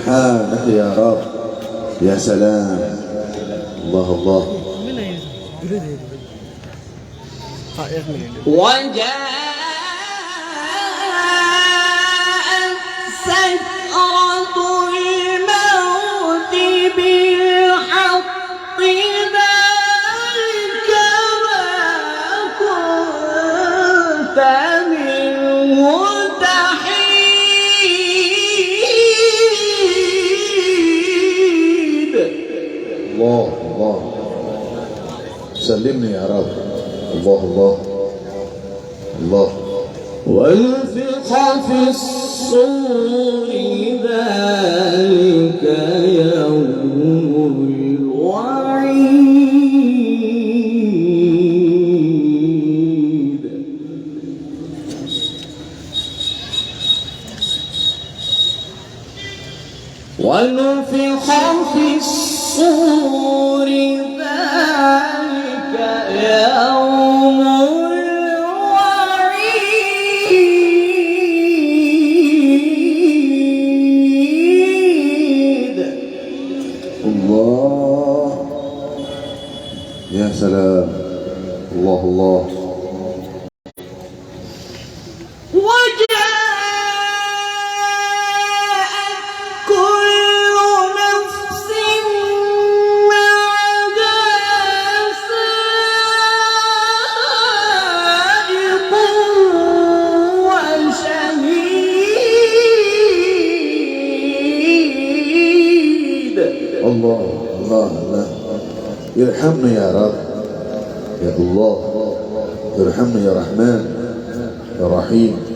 سبحانك يا رب. يا سلام. الله الله. وجاءت سكرة الموت بالحق ذلك ما كنت منه تحيد. الله الله. سلمني يا رب. الله الله الله. ونفخ في الصور ذلك يوم الوعيد. ونفخ في الصور ذلك يوم الوعيد. الله. يا سلام. الله الله. وجاءت كل نفس معها سائق وشهيد. الله الله الله. ارحمني يا رب. يا الله ارحمني يا رحمن يا رحيم.